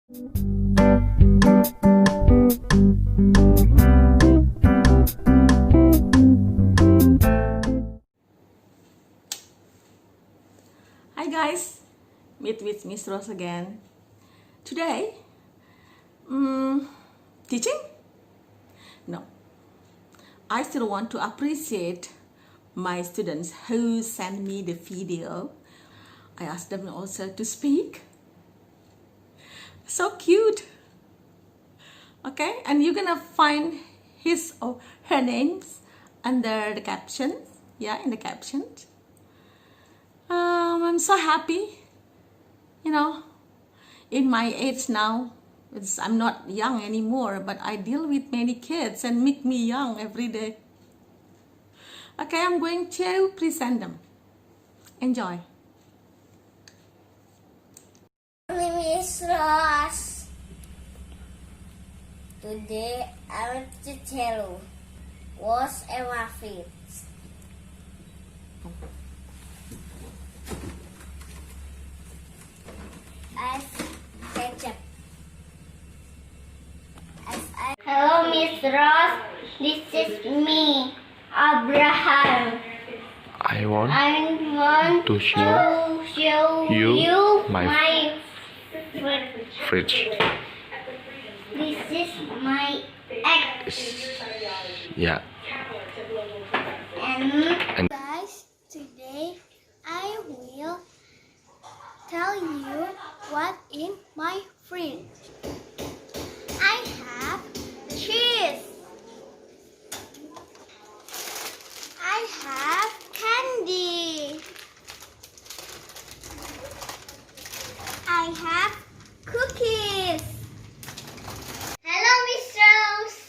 Hi guys, meet with Miss Rose again. Today, teaching? No, I still want to appreciate my students who send me the video. I asked them also to speak. So cute. Okay, and you're gonna find his or her names under the captions. Yeah, in the captions. I'm so happy. You know, in my age now, I'm not young anymore, but I deal with many kids and make me young every day. Okay, I'm going to present them. Enjoy. My name is Ross. Today I want to tell you what's my favorite. As ketchup. Hello, Miss Ross. This is me, Abraham. I want to show you my fridge. This is my egg. Yeah. And guys, today I will tell you what in my fridge. I have cheese. I have candy. I have cookies. Hello, Miss Rose.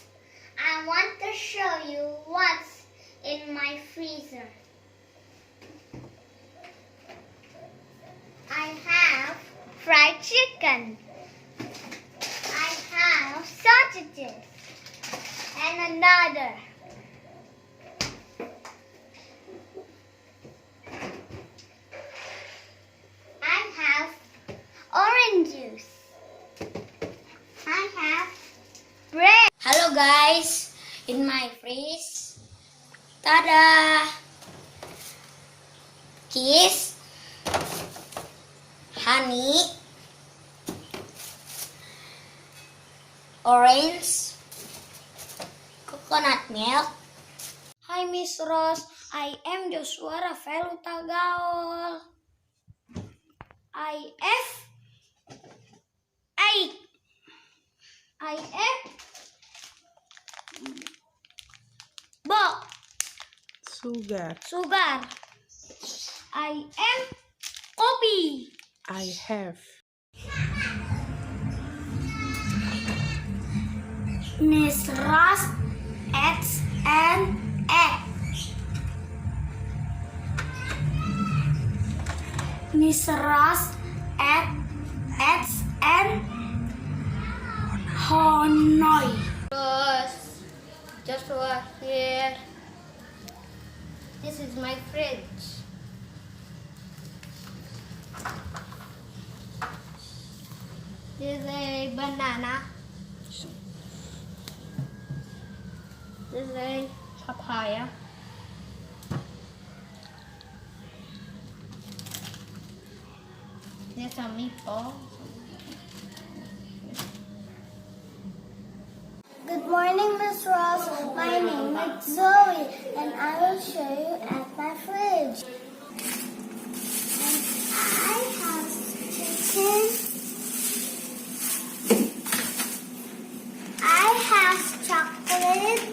I want to show you what's in my freezer. I have fried chicken. I have sausages and another. I have orange juice. I have bread. Hello guys, in my fridge, tada! Cheese, honey, orange, coconut milk. Hi Miss Rose, I am Joshua Rafael Utagaol. I have 8. I am sugar. I am coffee. I have Miss Rose adds an egg. Miss Rose adds an honey. Joshua here. This is my fridge. This is a banana. This is a papaya. This is a meatball. Good morning, Miss Ross. My name is Zoe, and I will show you at my fridge. And I have chicken. I have chocolate.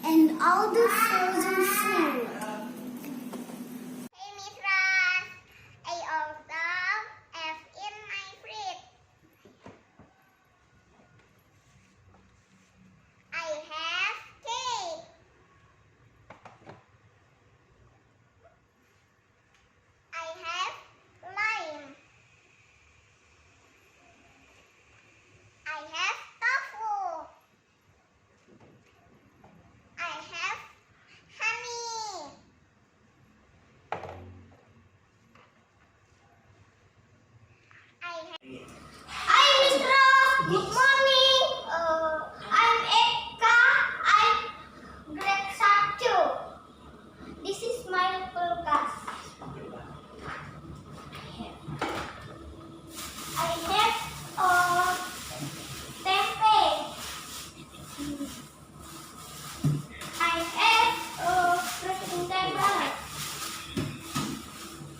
And all the frozen food. Hey, Miss Ross. I also have in my fridge. I have cake. I have Hi, Miss Rose. Good morning. I'm Eka. I'm grade 1. This is my class. I have tempe. I have dressing table.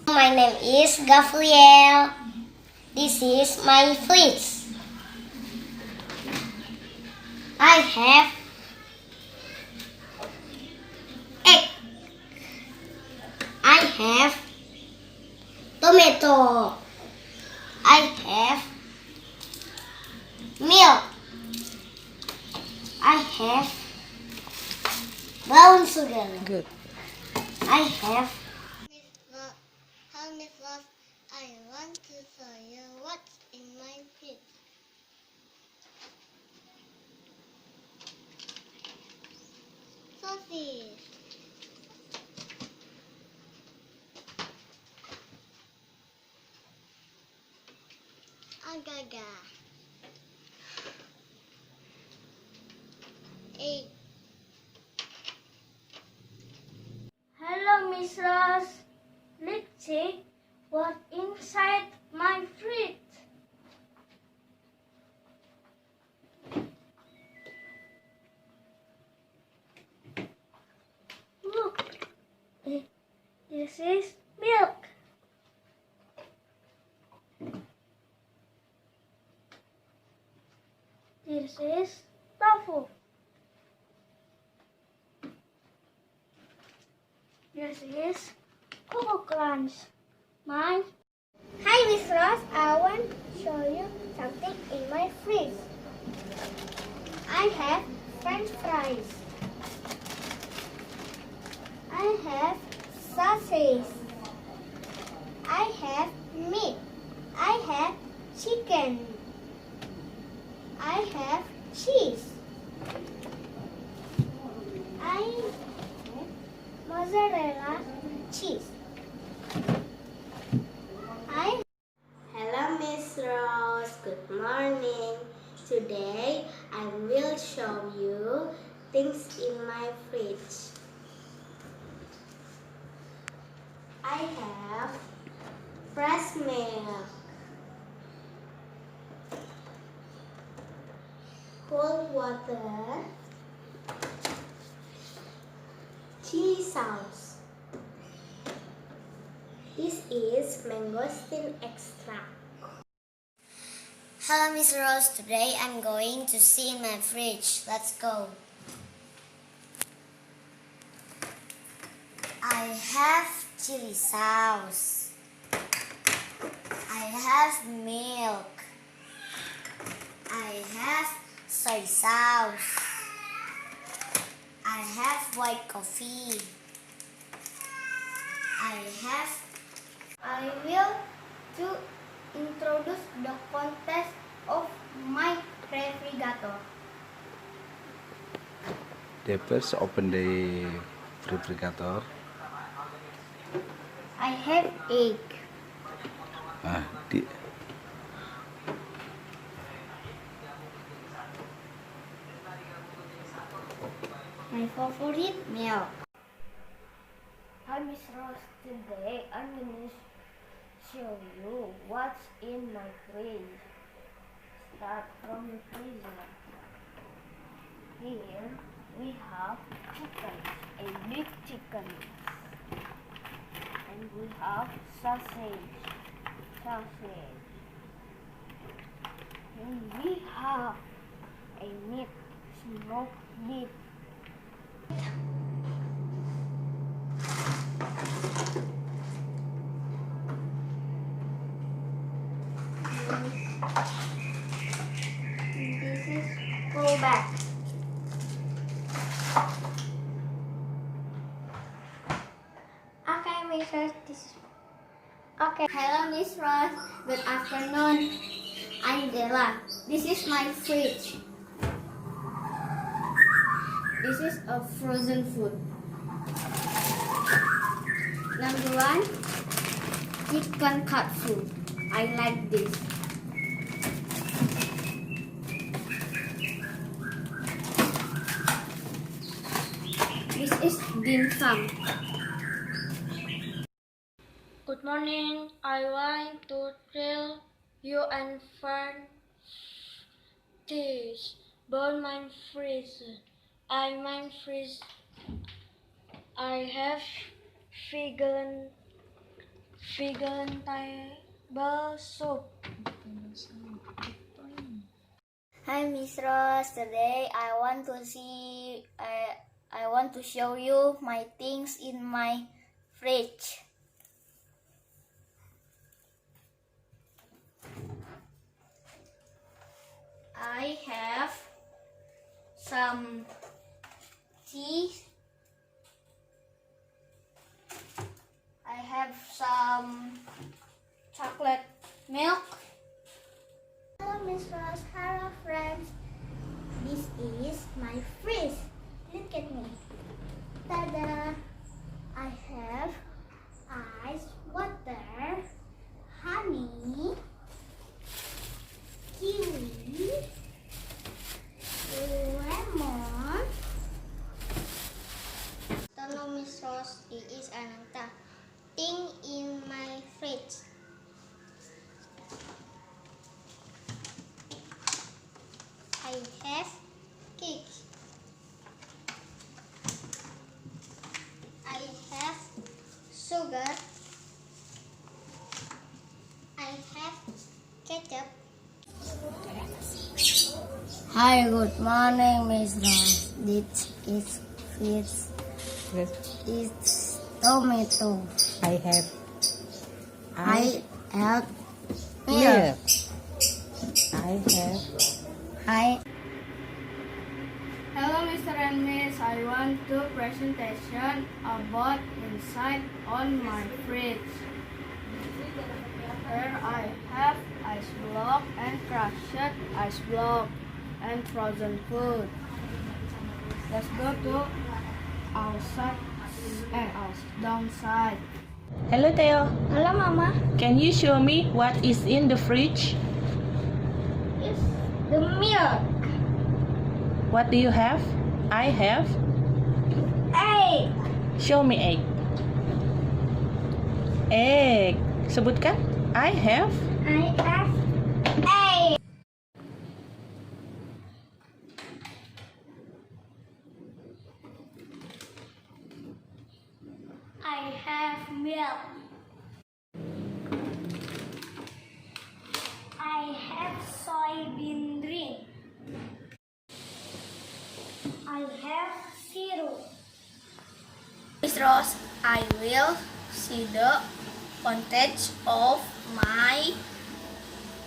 My name is Gabriel. This is my fridge. I have egg. I have tomato. I have milk. I have brown sugar. Good. I have. Hi, Miss Love. I want to show you what's in my fridge. Sausage. Agaga. Egg. Hello, Miss Rose. Let's see what's inside my fridge. Look, this is milk. This is tofu. This is Coco Crunch. Hi, Miss Ross. I want to show you something in my fridge. I have French fries. I have sausage. I have meat. I have chicken. I have cheese. I have mozzarella cheese. Hello, Miss Rose. Good morning. Today I will show you things in my fridge. I have fresh milk, cold water, chili sauce. This is mangosteen extract. Hello, Miss Rose. Today I'm going to see in my fridge. Let's go. I have chili sauce. I have milk. I have soy sauce. I have white coffee. I will to introduce the contents of my refrigerator. First, open the refrigerator. I have egg. My favorite milk. Hi, Miss Rose. Today I'm going to show you what's in my fridge. Start from the freezer. Here we have chicken, a big chicken. And we have sausage. And we have a meat, smoked beef. This is go back. Okay, Miss Rose. Okay. Hello, Miss Rose. Good afternoon. I'm Adalah. This is my fridge. This is a frozen food. Number 1, chicken cut food. I like this. dim sum. Good morning. I want to tell you and friends this about my fridge. My fridge. I have vegetable soup. Hi, Miss Rose. Today I want to show you my things in my fridge. I have some tea. I have some chocolate milk. Hello, Miss Rose. Hello, friends. This is my fridge. Look at me. Ta-da! I have ice, water, honey, kiwi, lemon. Hello, Miss Rose. It is Ananta. Thing in my fridge. I have cake. I have sugar. I have ketchup. Hi, good morning, Miss Rose. This is fish. It's tomato. I have I have milk. I have Hi. Hello, Mr. and Miss. I want to presentation about inside on my fridge. Here I have ice block and crushed ice block and frozen food. Let's go to outside and downside. Hello Theo. Hello, Mama. Can you show me what is in the fridge? It's the milk. What do you have? I have. Egg. Show me egg. Egg. Sebutkan. I have. I have egg. I have milk. I have soybean drink. I have syrup. Miss Rose, I will see the contents of my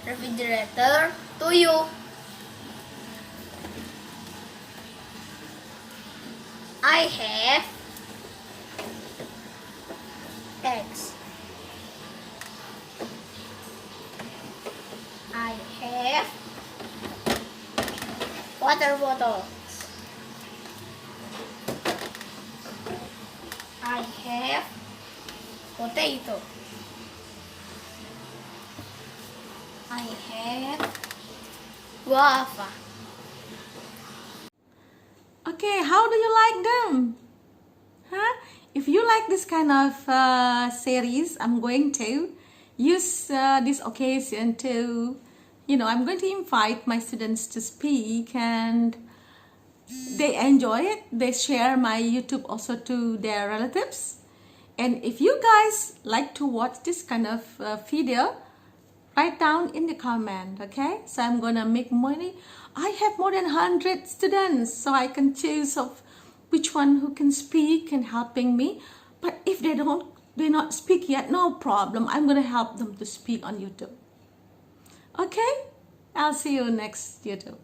refrigerator to you. I have eggs. I have water bottle. I have potato. I have guava. Okay, how do you like them? Huh? If you like this kind of series, I'm going to use this occasion to, I'm going to invite my students to speak, and they enjoy it. They share my YouTube also to their relatives. And if you guys like to watch this kind of video, write down in the comment, okay? So I'm gonna make money. I have more than 100 students, so I can choose of which one who can speak and helping me. But if they're not speak yet, no problem. I'm gonna help them to speak on YouTube. Okay? I'll see you next YouTube.